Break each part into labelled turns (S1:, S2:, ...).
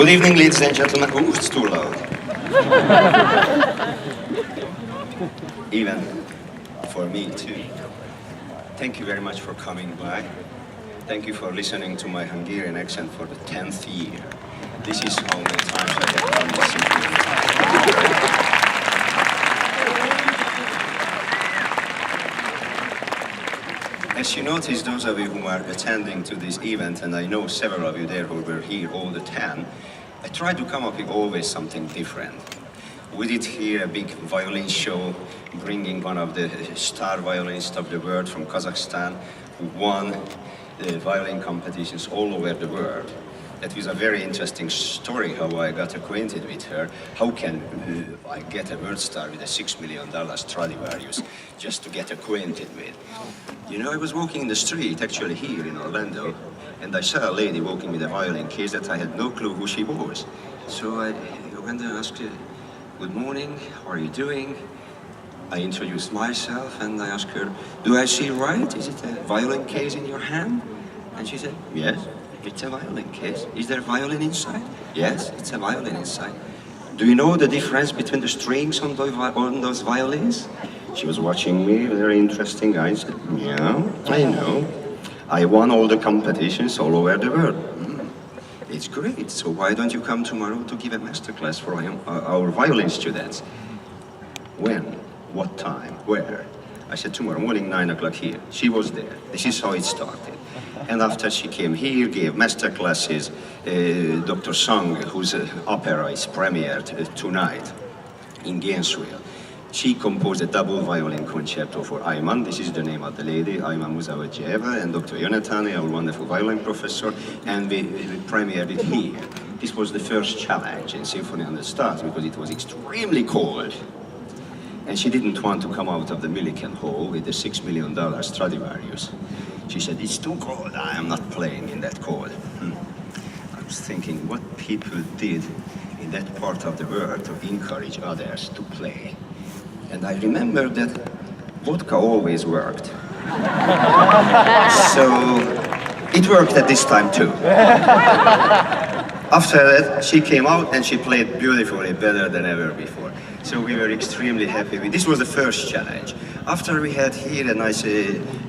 S1: Good evening, ladies and gentlemen. Oh, it's too loud. Even for me, too. Thank you very much for coming by. Thank you for listening to my Hungarian accent for the 10th year. This is how many times I have done this symphony. As you notice, those of you who are attending to this event, and I know several of you there who were here all the time, I try to come up with always something different. We did here a big violin show, bringing one of the star violinists of the world from Kazakhstan, who won the violin competitions all over the world. That was a very interesting story, how I got acquainted with her. How can I get a world star with a $6 million Stradivarius just to get acquainted with? You know, I was walking in the street, actually here in Orlando, and I saw a lady walking with a violin case that I had no clue who she was. So I went and asked her, Good morning, how are you doing? I introduced myself and I asked her, do I see right? Is it a violin case in your hand? And she said, yes, it's a violin case. Is there a violin inside? Yes, it's a violin inside. Do you know the difference between the strings on those violins? She was watching me, very interesting eyes. Said, yeah, I know. I won all the competitions all over the world. It's great, so why don't you come tomorrow to give a masterclass for our violin students? When? What time? Where? I said, tomorrow morning, 9 o'clock here. She was there. This is how it started. And after she came here, gave master classes, Dr. Song, whose opera is premiered tonight in Gainesville. She composed a double violin concerto for Ayman. This is the name of the lady, Ayman Muzawajeva, and Dr. Yonatani, our wonderful violin professor, and we premiered it here. This was the first challenge in Symphony on the Stars because it was extremely cold. And she didn't want to come out of the Millikan Hall with the $6 million Stradivarius. She said, it's too cold, I am not playing in that cold. I was thinking what people did in that part of the world to encourage others to play. And I remember that vodka always worked. So it worked at this time too. After that, she came out and she played beautifully, better than ever before. So we were extremely happy with this. Was the first challenge. After we had here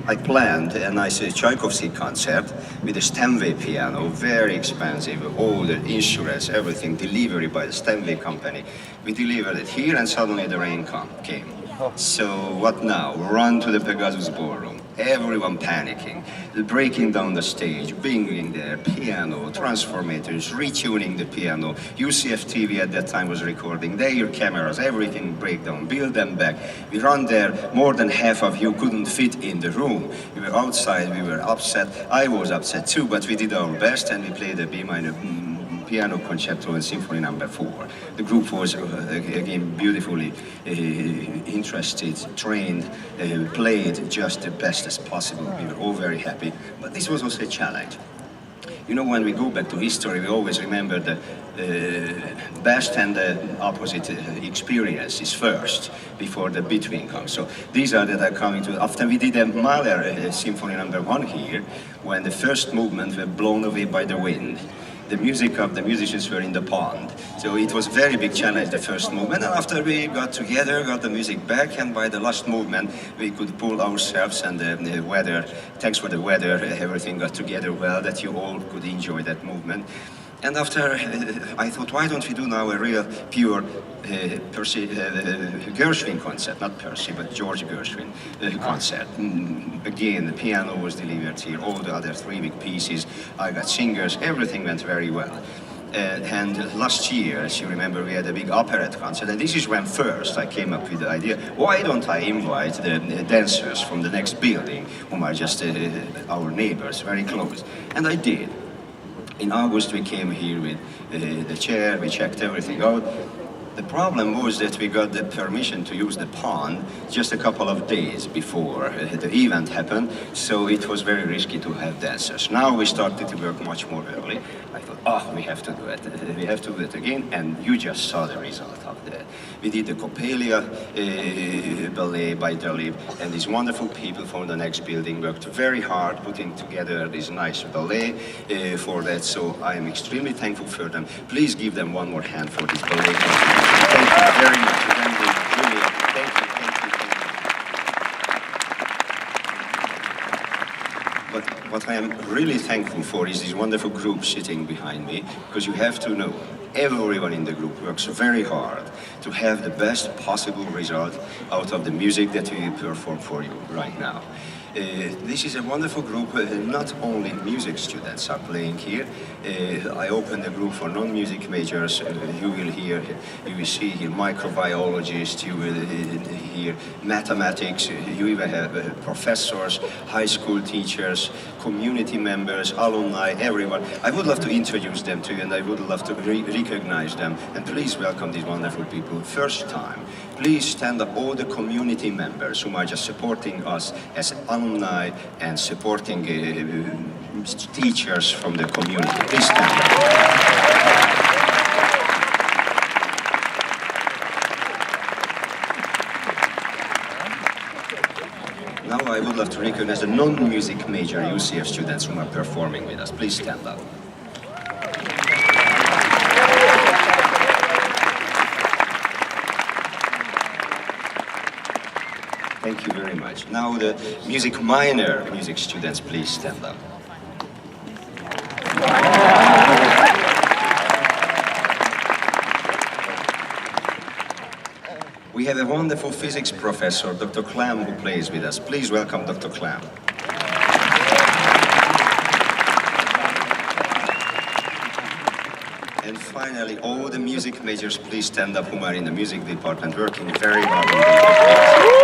S1: I planned a nice Tchaikovsky concert with a Steinway piano, very expensive, all the insurance, everything, delivery by the Steinway company. We delivered it here and suddenly the rain came. So what now? Run to the Pegasus ballroom. Everyone panicking, breaking down the stage, bringing their piano, transformators, retuning the piano. UCF TV at that time was recording, their cameras, everything break down, build them back. We run there, more than half of you couldn't fit in the room. We were outside, we were upset. I was upset too, but we did our best and we played the B minor piano concerto and symphony number 4. The group was again beautifully interested, trained, played just the best as possible. We were all very happy, but this was also a challenge. You know, when we go back to history, we always remember the best and the opposite experiences first, before the between comes. So these are that are coming to, after we did a Mahler Symphony number 1 here, when the first movement were blown away by the wind. The music of the musicians were in the pond. So it was a very big challenge, the first movement. And after we got together, got the music back, and by the last movement, we could pull ourselves and the weather, thanks for the weather, everything got together well, that you all could enjoy that movement. And after, I thought, why don't we do now a real pure Gershwin concert, not Percy, but George Gershwin concert. Again, the piano was delivered here, all the other 3 big pieces, I got singers, everything went very well. And last year, as you remember, we had a big operette concert, and this is when first I came up with the idea, why don't I invite the dancers from the next building, whom are just our neighbors, very close. And I did. In August, we came here with the chair, we checked everything out. The problem was that we got the permission to use the pond just a couple of days before the event happened, so it was very risky to have dancers. Now we started to work much more early. I thought, we have to do it. We have to do it again, and you just saw the result of that. We did the Coppelia ballet by Dalib, and these wonderful people from the next building worked very hard putting together this nice ballet for that, so I am extremely thankful for them. Please give them one more hand for this ballet. Thank you very much. Really, thank you. But what I am really thankful for is this wonderful group sitting behind me, because you have to know, everyone in the group works very hard to have the best possible result out of the music that we perform for you right now. This is a wonderful group. Not only music students are playing here. I opened a group for non-music majors. You will see here microbiologists, you will hear mathematics, you even have professors, high school teachers, community members, alumni, everyone. I would love to introduce them to you, and I would love to recognize them. And please welcome these wonderful people. First time, please stand up, all the community members who are just supporting us as alumni and supporting teachers from the community. Please stand up. recognize the non-music major UCF students who are performing with us. Please stand up. Thank you very much. Now the music minor music students, please stand up. We have a wonderful physics professor, Dr. Clam, who plays with us. Please welcome Dr. Clam. And finally, all the music majors, please stand up who are in the music department working very hard on the